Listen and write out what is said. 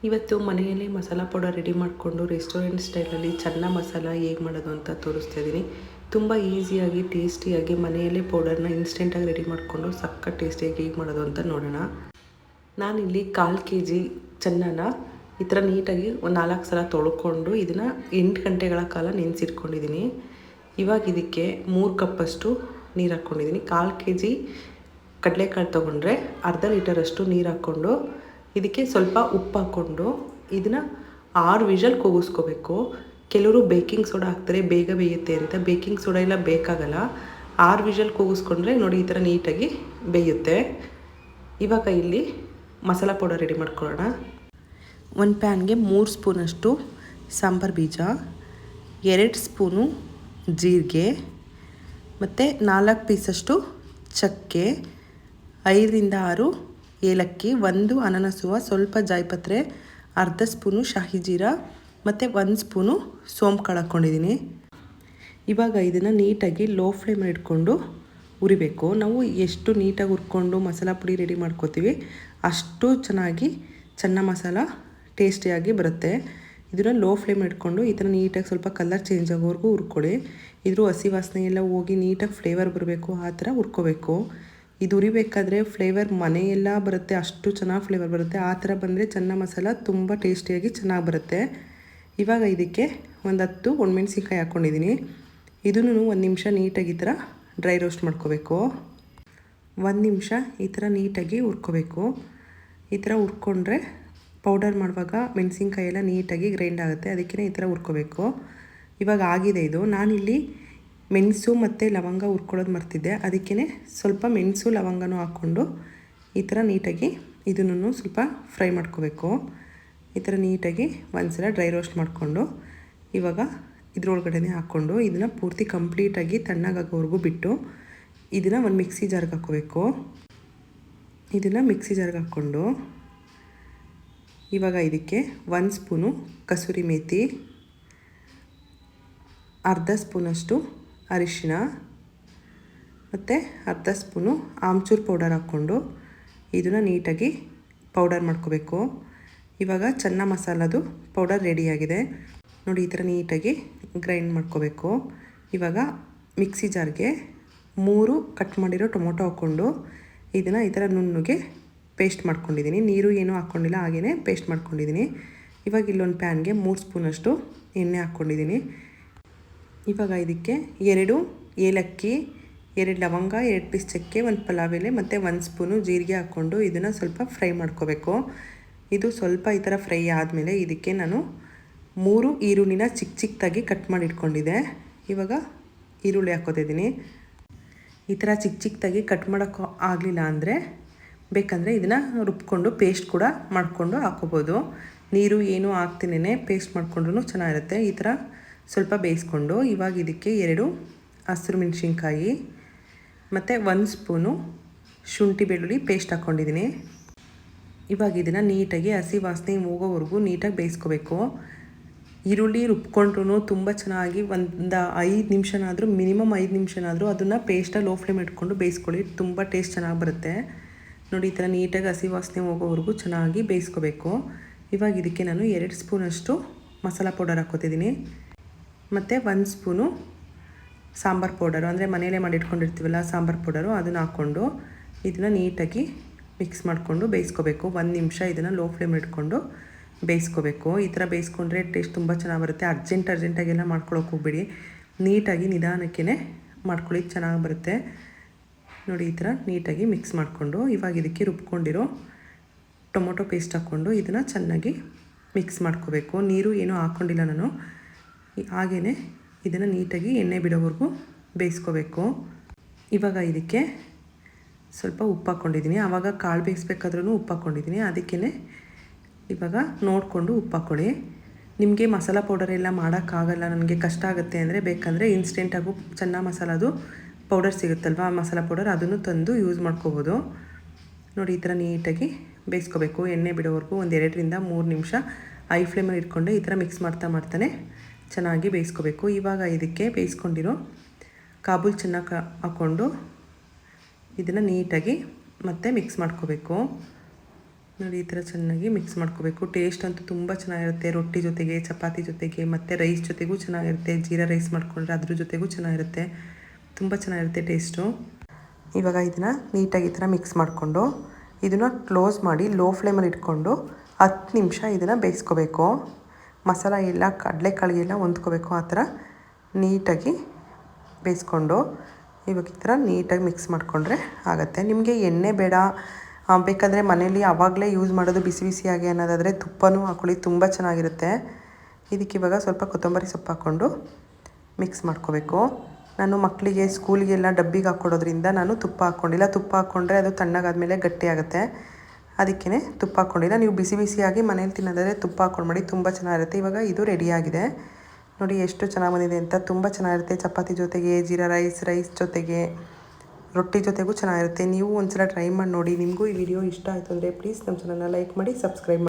ಇವತ್ತು ಮನೆಯಲ್ಲಿ masala powder ready ಮಾಡಿಕೊಂಡು ರೆಸ್ಟೋರೆಂಟ್ ಸ್ಟೈಲಲ್ಲಿ ಚೆನ್ನ ಮಸಾಲ ಹೇಗೆ ಮಾಡೋದು ಅಂತ ತೋರಿಸ್ತಾ ಇದ್ದೀನಿ. ತುಂಬ ಈಸಿಯಾಗಿ ಟೇಸ್ಟಿಯಾಗಿ ಮನೆಯಲ್ಲೇ ಪೌಡರ್ನ ಇನ್ಸ್ಟೆಂಟಾಗಿ ರೆಡಿ ಮಾಡಿಕೊಂಡು ಸಖತ್ ಟೇಸ್ಟಿಯಾಗಿ ಹೇಗೆ ಮಾಡೋದು ಅಂತ ನೋಡೋಣ. ನಾನಿಲ್ಲಿ 1/4 kg ಚೆನ್ನನ ಈ ಥರ ನೀಟಾಗಿ ಒಂದು 4 ಸಲ ತೊಳ್ಕೊಂಡು ಇದನ್ನು 8 ಗಂಟೆಗಳ ಕಾಲ ನೆನೆಸಿಟ್ಕೊಂಡಿದ್ದೀನಿ. ಇವಾಗ ಇದಕ್ಕೆ 3 ಕಪ್ಪಷ್ಟು ನೀರು ಹಾಕ್ಕೊಂಡಿದ್ದೀನಿ. 1/4 kg ಕಡಲೆಕಾಳು ತೊಗೊಂಡ್ರೆ ಅರ್ಧ ಲೀಟರಷ್ಟು ನೀರು ಹಾಕ್ಕೊಂಡು ಇದಕ್ಕೆ ಸ್ವಲ್ಪ ಉಪ್ಪು ಹಾಕ್ಕೊಂಡು ಇದನ್ನು 6 ವಿಷಲ್ ಕೂಗಿಸ್ಕೋಬೇಕು. ಕೆಲವರು ಬೇಕಿಂಗ್ ಸೋಡಾ ಹಾಕ್ತಾರೆ, ಬೇಗ ಬೇಯುತ್ತೆ ಅಂತ. ಬೇಕಿಂಗ್ ಸೋಡಾ ಎಲ್ಲ ಬೇಕಾಗಲ್ಲ. 6 ವಿಷಲ್ ಕೂಗಿಸ್ಕೊಂಡ್ರೆ ನೋಡಿ ಈ ಥರ ನೀಟಾಗಿ ಬೇಯುತ್ತೆ. ಇವಾಗ ಇಲ್ಲಿ ಮಸಾಲ ಪೌಡರ್ ರೆಡಿ ಮಾಡ್ಕೊಳ್ಳೋಣ. ಒಂದು ಪ್ಯಾನ್ಗೆ 3 ಸ್ಪೂನಷ್ಟು ಸಾಂಬಾರು ಬೀಜ, 2 ಸ್ಪೂನು ಜೀರಿಗೆ ಮತ್ತು 4 ಪೀಸಷ್ಟು ಚಕ್ಕೆ, 5ರಿಂದ 6 ಏಲಕ್ಕಿ, 1 ಅನಾನಸುವ, ಸ್ವಲ್ಪ ಜಾಯಿಪತ್ರೆ, ಅರ್ಧ ಸ್ಪೂನು ಶಾಹಿ ಜೀರಾ ಮತ್ತು 1 ಸ್ಪೂನು ಸೋಂಪು ಕಾಳು ಹಾಕ್ಕೊಂಡಿದ್ದೀನಿ. ಇವಾಗ ಇದನ್ನು ನೀಟಾಗಿ ಲೋ ಫ್ಲೇಮಲ್ಲಿ ಇಟ್ಕೊಂಡು ಉರಿಬೇಕು. ನಾವು ಎಷ್ಟು ನೀಟಾಗಿ ಹುರ್ಕೊಂಡು ಮಸಾಲ ಪುಡಿ ರೆಡಿ ಮಾಡ್ಕೋತೀವಿ ಅಷ್ಟು ಚೆನ್ನಾಗಿ ಚೆನ್ನ ಮಸಾಲ ಟೇಸ್ಟಿಯಾಗಿ ಬರುತ್ತೆ. ಇದನ್ನು ಲೋ ಫ್ಲೇಮ್ ಇಟ್ಕೊಂಡು ಈ ಥರ ನೀಟಾಗಿ ಸ್ವಲ್ಪ ಕಲರ್ ಚೇಂಜ್ ಆಗೋವರೆಗೂ ಹುರ್ಕೊಳ್ಳಿ. ಇದ್ರ ಹಸಿ ವಾಸನೆ ಎಲ್ಲ ಹೋಗಿ ನೀಟಾಗಿ ಫ್ಲೇವರ್ ಬರಬೇಕು, ಆ ಥರ ಹುರ್ಕೋಬೇಕು. ಇದು ಉರಿಬೇಕಾದ್ರೆ ಫ್ಲೇವರ್ ಮನೆಯೆಲ್ಲ ಬರುತ್ತೆ, ಅಷ್ಟು ಚೆನ್ನಾಗಿ ಫ್ಲೇವರ್ ಬರುತ್ತೆ. ಆ ಥರ ಬಂದರೆ ಚೆನ್ನ ಮಸಾಲ ತುಂಬ ಟೇಸ್ಟಿಯಾಗಿ ಚೆನ್ನಾಗಿ ಬರುತ್ತೆ. ಇವಾಗ ಇದಕ್ಕೆ ಒಂದು 10 ಒಣಮೆಣ್ಸಿನ್ಕಾಯಿ ಹಾಕ್ಕೊಂಡಿದ್ದೀನಿ. ಇದನ್ನು 1 ನಿಮಿಷ ನೀಟಾಗಿ ಈ ಥರ ಡ್ರೈ ರೋಸ್ಟ್ ಮಾಡ್ಕೋಬೇಕು. 1 ನಿಮಿಷ ಈ ಥರ ನೀಟಾಗಿ ಹುರ್ಕೋಬೇಕು. ಈ ಥರ ಹುರ್ಕೊಂಡ್ರೆ ಪೌಡರ್ ಮಾಡುವಾಗ ಮೆಣಸಿನ್ಕಾಯಿ ಎಲ್ಲ ನೀಟಾಗಿ ಗ್ರೈಂಡ್ ಆಗುತ್ತೆ, ಅದಕ್ಕೆ ಈ ಥರ ಹುರ್ಕೋಬೇಕು. ಇವಾಗ ಆಗಿದೆ ಇದು. ನಾನಿಲ್ಲಿ ಮೆಣಸು ಮತ್ತು ಲವಂಗ ಹುರ್ಕೊಳ್ಳೋದು ಮರ್ತಿದ್ದೆ, ಅದಕ್ಕೇ ಸ್ವಲ್ಪ ಮೆಣಸು ಲವಂಗನೂ ಹಾಕ್ಕೊಂಡು ಈ ಥರ ನೀಟಾಗಿ ಇದನ್ನು ಸ್ವಲ್ಪ ಫ್ರೈ ಮಾಡ್ಕೋಬೇಕು. ಈ ಥರ ನೀಟಾಗಿ ಒಂದ್ಸಲ ಡ್ರೈ ರೋಸ್ಟ್ ಮಾಡಿಕೊಂಡು ಇವಾಗ ಇದ್ರೊಳಗಡೆ ಹಾಕ್ಕೊಂಡು ಇದನ್ನು ಪೂರ್ತಿ ಕಂಪ್ಲೀಟಾಗಿ ತಣ್ಣಗಾಗೋವರೆಗೂ ಬಿಟ್ಟು ಇದನ್ನು ಒಂದು ಮಿಕ್ಸಿ ಜಾರ್ಗೆ ಹಾಕ್ಕೋಬೇಕು. ಇದನ್ನು ಮಿಕ್ಸಿ ಜಾರ್ಗೆ ಹಾಕ್ಕೊಂಡು ಇವಾಗ ಇದಕ್ಕೆ 1 ಸ್ಪೂನು ಕಸೂರಿ ಮೇಥಿ, ಅರ್ಧ ಸ್ಪೂನಷ್ಟು ಅರಿಶಿನ ಮತ್ತು ಅರ್ಧ ಸ್ಪೂನು ಆಮ್ಚೂರು ಪೌಡರ್ ಹಾಕ್ಕೊಂಡು ಇದನ್ನು ನೀಟಾಗಿ ಪೌಡರ್ ಮಾಡ್ಕೋಬೇಕು. ಇವಾಗ ಚೆನ್ನ ಮಸಾಲದು ಪೌಡರ್ ರೆಡಿಯಾಗಿದೆ ನೋಡಿ. ಈ ಥರ ನೀಟಾಗಿ ಗ್ರೈಂಡ್ ಮಾಡ್ಕೋಬೇಕು. ಇವಾಗ ಮಿಕ್ಸಿ ಜಾರ್ಗೆ 3 ಕಟ್ ಮಾಡಿರೋ ಟೊಮೊಟೊ ಹಾಕ್ಕೊಂಡು ಇದನ್ನು ಈ ಥರ ನುಣ್ಣಗೆ ಪೇಸ್ಟ್ ಮಾಡ್ಕೊಂಡಿದ್ದೀನಿ. ನೀರು ಏನೂ ಹಾಕ್ಕೊಂಡಿಲ್ಲ, ಹಾಗೆಯೇ ಪೇಸ್ಟ್ ಮಾಡ್ಕೊಂಡಿದ್ದೀನಿ. ಇವಾಗ ಇಲ್ಲೊಂದು ಪ್ಯಾನ್ಗೆ 3 ಸ್ಪೂನಷ್ಟು ಎಣ್ಣೆ ಹಾಕ್ಕೊಂಡಿದ್ದೀನಿ. ಇವಾಗ ಇದಕ್ಕೆ 2 ಏಲಕ್ಕಿ, 2 ಲವಂಗ, 2 ಪೀಸ್ ಚಕ್ಕೆ, 1 ಪಲಾವ್ ಎಲೆ ಮತ್ತು 1 ಸ್ಪೂನು ಜೀರಿಗೆ ಹಾಕ್ಕೊಂಡು ಇದನ್ನು ಸ್ವಲ್ಪ ಫ್ರೈ ಮಾಡ್ಕೋಬೇಕು. ಇದು ಸ್ವಲ್ಪ ಈ ಥರ ಫ್ರೈ ಆದಮೇಲೆ ಇದಕ್ಕೆ ನಾನು 3 ಈರುಳ್ಳಿನ ಚಿಕ್ಕದಾಗಿ ಕಟ್ ಮಾಡಿ ಇಟ್ಕೊಂಡಿದ್ದೆ. ಇವಾಗ ಈರುಳ್ಳಿ ಹಾಕ್ಕೋತಿದ್ದೀನಿ. ಈ ಥರ ಚಿಕ್ಕದಾಗಿ ಕಟ್ ಮಾಡೋಕ್ಕೆ ಆಗಲಿಲ್ಲ ಅಂದರೆ ಬೇಕಂದರೆ ಇದನ್ನು ರುಬ್ಕೊಂಡು ಪೇಸ್ಟ್ ಕೂಡ ಮಾಡಿಕೊಂಡು ಹಾಕ್ಕೋಬೋದು. ನೀರು ಏನೂ ಹಾಕ್ತಿನೇ ಪೇಸ್ಟ್ ಮಾಡಿಕೊಂಡ್ರೂ ಚೆನ್ನಾಗಿರುತ್ತೆ. ಈ ಥರ ಸ್ವಲ್ಪ ಬೇಯಿಸ್ಕೊಂಡು ಇವಾಗ ಇದಕ್ಕೆ 2 ಹಸಿರು ಮೆಣಸಿನ್ಕಾಯಿ ಮತ್ತು 1 ಸ್ಪೂನು ಶುಂಠಿ ಬೆಳ್ಳುಳ್ಳಿ ಪೇಸ್ಟ್ ಹಾಕ್ಕೊಂಡಿದ್ದೀನಿ. ಇವಾಗ ಇದನ್ನು ನೀಟಾಗಿ ಹಸಿ ವಾಸನೆ ಹೋಗೋವರೆಗೂ ನೀಟಾಗಿ ಬೇಯಿಸ್ಕೋಬೇಕು. ಈರುಳ್ಳಿ ರುಬ್ಕೊಂಡ್ರೂ ತುಂಬ ಚೆನ್ನಾಗಿ ಒಂದು 5 ನಿಮಿಷನಾದರೂ ಮಿನಿಮಮ್ 5 ನಿಮಿಷನಾದರೂ ಅದನ್ನು ಪೇಸ್ಟಲ್ಲಿ ಲೋ ಫ್ಲೇಮ್ ಇಟ್ಕೊಂಡು ಬೇಯಿಸ್ಕೊಳ್ಳಿ. ತುಂಬ ಟೇಸ್ಟ್ ಚೆನ್ನಾಗಿ ಬರುತ್ತೆ ನೋಡಿ. ಈ ಥರ ನೀಟಾಗಿ ಹಸಿ ವಾಸನೆ ಹೋಗೋವರೆಗೂ ಚೆನ್ನಾಗಿ ಬೇಯಿಸ್ಕೋಬೇಕು. ಇವಾಗ ಇದಕ್ಕೆ ನಾನು 2 ಸ್ಪೂನಷ್ಟು ಮಸಾಲ ಪೌಡರ್ ಹಾಕ್ಕೋತಿದ್ದೀನಿ ಮತ್ತು 1 ಸ್ಪೂನು ಸಾಂಬಾರು ಪೌಡರು, ಅಂದರೆ ಮನೆಯಲ್ಲೇ ಮಾಡಿಟ್ಕೊಂಡಿರ್ತೀವಲ್ಲ ಸಾಂಬಾರು ಪೌಡರು, ಅದನ್ನು ಹಾಕ್ಕೊಂಡು ಇದನ್ನು ನೀಟಾಗಿ ಮಿಕ್ಸ್ ಮಾಡಿಕೊಂಡು ಬೇಯಿಸ್ಕೋಬೇಕು. 1 ನಿಮಿಷ ಇದನ್ನು ಲೋ ಫ್ಲೇಮ್ ಇಟ್ಕೊಂಡು ಬೇಯಿಸ್ಕೋಬೇಕು. ಈ ಥರ ಬೇಯಿಸ್ಕೊಂಡ್ರೆ ಟೇಸ್ಟ್ ತುಂಬ ಚೆನ್ನಾಗಿ ಬರುತ್ತೆ. ಅರ್ಜೆಂಟಾಗೆಲ್ಲ ಮಾಡ್ಕೊಳಕ್ಕೆ ಹೋಗ್ಬೇಡಿ, ನೀಟಾಗಿ ನಿಧಾನಕ್ಕೆ ಮಾಡ್ಕೊಳ್ಳಿ, ಚೆನ್ನಾಗಿ ಬರುತ್ತೆ ನೋಡಿ. ಈ ಥರ ನೀಟಾಗಿ ಮಿಕ್ಸ್ ಮಾಡಿಕೊಂಡು ಇವಾಗ ಇದಕ್ಕೆ ರುಬ್ಕೊಂಡಿರೋ ಟೊಮೊಟೊ ಪೇಸ್ಟ್ ಹಾಕ್ಕೊಂಡು ಇದನ್ನು ಚೆನ್ನಾಗಿ ಮಿಕ್ಸ್ ಮಾಡ್ಕೋಬೇಕು. ನೀರು ಏನೂ ಹಾಕ್ಕೊಂಡಿಲ್ಲ ನಾನು, ಹಾಗೆಯೇ ಇದನ್ನು ನೀಟಾಗಿ ಎಣ್ಣೆ ಬಿಡೋವರೆಗೂ ಬೇಯಿಸ್ಕೋಬೇಕು. ಇವಾಗ ಇದಕ್ಕೆ ಸ್ವಲ್ಪ ಉಪ್ಪು ಹಾಕ್ಕೊಂಡಿದ್ದೀನಿ. ಆವಾಗ ಕಾಳು ಬೇಯಿಸ್ಬೇಕಾದ್ರೂ ಉಪ್ಪು ಹಾಕ್ಕೊಂಡಿದ್ದೀನಿ, ಅದಕ್ಕೇ ಇವಾಗ ನೋಡಿಕೊಂಡು ಉಪ್ಪು ಹಾಕ್ಕೊಳ್ಳಿ. ನಿಮಗೆ ಮಸಾಲ ಪೌಡರ್ ಎಲ್ಲ ಮಾಡೋಕ್ಕಾಗಲ್ಲ, ನನಗೆ ಕಷ್ಟ ಆಗುತ್ತೆ ಅಂದರೆ ಬೇಕಂದರೆ ಇನ್ಸ್ಟೆಂಟಾಗೂ ಚೆನ್ನ ಮಸಾಲದು ಪೌಡರ್ ಸಿಗುತ್ತಲ್ವ, ಮಸಾಲ ಪೌಡರ್, ಅದನ್ನು ತಂದು ಯೂಸ್ ಮಾಡ್ಕೋಬೋದು ನೋಡಿ. ಈ ಥರ ನೀಟಾಗಿ ಬೇಯಿಸ್ಕೋಬೇಕು ಎಣ್ಣೆ ಬಿಡೋವರೆಗೂ. ಒಂದು 2ರಿಂದ 3 ನಿಮಿಷ ಐ ಫ್ಲೇಮಲ್ಲಿ ಇಟ್ಕೊಂಡು ಈ ಥರ ಮಿಕ್ಸ್ ಮಾಡ್ತಾನೆ ಚೆನ್ನಾಗಿ ಬೇಯಿಸ್ಕೋಬೇಕು. ಇವಾಗ ಇದಕ್ಕೆ ಬೇಯಿಸ್ಕೊಂಡಿರೋ ಕಾಬೂಲ್ ಚೆನ್ನ ಹಾಕ್ಕೊಂಡು ಇದನ್ನು ನೀಟಾಗಿ ಮತ್ತೆ ಮಿಕ್ಸ್ ಮಾಡ್ಕೋಬೇಕು. ನೋಡಿ ಈ ಥರ ಚೆನ್ನಾಗಿ ಮಿಕ್ಸ್ ಮಾಡ್ಕೋಬೇಕು. ಟೇಸ್ಟ್ ಅಂತೂ ತುಂಬ ಚೆನ್ನಾಗಿರುತ್ತೆ. ರೊಟ್ಟಿ ಜೊತೆಗೆ, ಚಪಾತಿ ಜೊತೆಗೆ ಮತ್ತು ರೈಸ್ ಜೊತೆಗೂ ಚೆನ್ನಾಗಿರುತ್ತೆ. ಜೀರಾ ರೈಸ್ ಮಾಡ್ಕೊಂಡ್ರೆ ಅದ್ರ ಜೊತೆಗೂ ಚೆನ್ನಾಗಿರುತ್ತೆ. ತುಂಬ ಚೆನ್ನಾಗಿರುತ್ತೆ ಟೇಸ್ಟು. ಇವಾಗ ಇದನ್ನು ನೀಟಾಗಿ ಈ ಥರ ಮಿಕ್ಸ್ ಮಾಡಿಕೊಂಡು ಇದನ್ನು ಕ್ಲೋಸ್ ಮಾಡಿ ಲೋ ಫ್ಲೇಮಲ್ಲಿ ಇಟ್ಕೊಂಡು 10 ನಿಮಿಷ ಇದನ್ನು ಬೇಯಿಸ್ಕೋಬೇಕು. ಮಸಾಲ ಎಲ್ಲ ಕಡಲೆಕಾಳಿಗೆಲ್ಲ ಹೊಂದ್ಕೋಬೇಕು. ಆ ಥರ ನೀಟಾಗಿ ಬೇಯಿಸ್ಕೊಂಡು ಇವಾಗ ಈ ಥರ ನೀಟಾಗಿ ಮಿಕ್ಸ್ ಮಾಡಿಕೊಂಡ್ರೆ ಆಗುತ್ತೆ. ನಿಮಗೆ ಎಣ್ಣೆ ಬೇಡ ಬೇಕಾದರೆ ಮನೇಲಿ ಆವಾಗಲೇ ಯೂಸ್ ಮಾಡೋದು ಬಿಸಿ ಬಿಸಿಯಾಗಿ ಅನ್ನೋದಾದರೆ ತುಪ್ಪನೂ ಹಾಕ್ಕೊಳ್ಳಿ, ತುಂಬ ಚೆನ್ನಾಗಿರುತ್ತೆ. ಇದಕ್ಕೆ ಇವಾಗ ಸ್ವಲ್ಪ ಕೊತ್ತಂಬರಿ ಸೊಪ್ಪು ಹಾಕ್ಕೊಂಡು ಮಿಕ್ಸ್ ಮಾಡ್ಕೋಬೇಕು. ನಾನು ಮಕ್ಕಳಿಗೆ ಸ್ಕೂಲಿಗೆಲ್ಲ ಡಬ್ಬಿಗೆ ಹಾಕ್ಕೊಡೋದ್ರಿಂದ ನಾನು ತುಪ್ಪ ಹಾಕ್ಕೊಂಡಿಲ್ಲ. ತುಪ್ಪ ಹಾಕ್ಕೊಂಡ್ರೆ ಅದು ತಣ್ಣಗಾದ್ಮೇಲೆ ಗಟ್ಟಿಯಾಗುತ್ತೆ. ಅದಕ್ಕೇ ತುಪ್ಪ ಹಾಕ್ಕೊಂಡಿಲ್ಲ. ನೀವು ಬಿಸಿ ಬಿಸಿಯಾಗಿ ಮನೇಲಿ ತಿನ್ನೋದಾದರೆ ತುಪ್ಪ ಹಾಕ್ಕೊಂಡು ಮಾಡಿ, ತುಂಬ ಚೆನ್ನಾಗಿರುತ್ತೆ. ಇವಾಗ ಇದು ರೆಡಿಯಾಗಿದೆ. ನೋಡಿ ಎಷ್ಟು ಚೆನ್ನಾಗಿ ಬಂದಿದೆ ಅಂತ. ತುಂಬ ಚೆನ್ನಾಗಿರುತ್ತೆ. ಚಪಾತಿ ಜೊತೆಗೆ, ಜೀರಾ ರೈಸ್ ಜೊತೆಗೆ, ರೊಟ್ಟಿ ಜೊತೆಗೂ ಚೆನ್ನಾಗಿರುತ್ತೆ. ನೀವು ಒಂದ್ಸಲ ಟ್ರೈ ಮಾಡಿ ನೋಡಿ. ನಿಮಗೂ ಈ ವಿಡಿಯೋ ಇಷ್ಟ ಆಯಿತು ಅಂದರೆ ಪ್ಲೀಸ್ ನಮ್ಮ ಚಾನಲ್ನ ಲೈಕ್ ಮಾಡಿ, ಸಬ್ಸ್ಕ್ರೈಬ್ ಮಾಡಿ.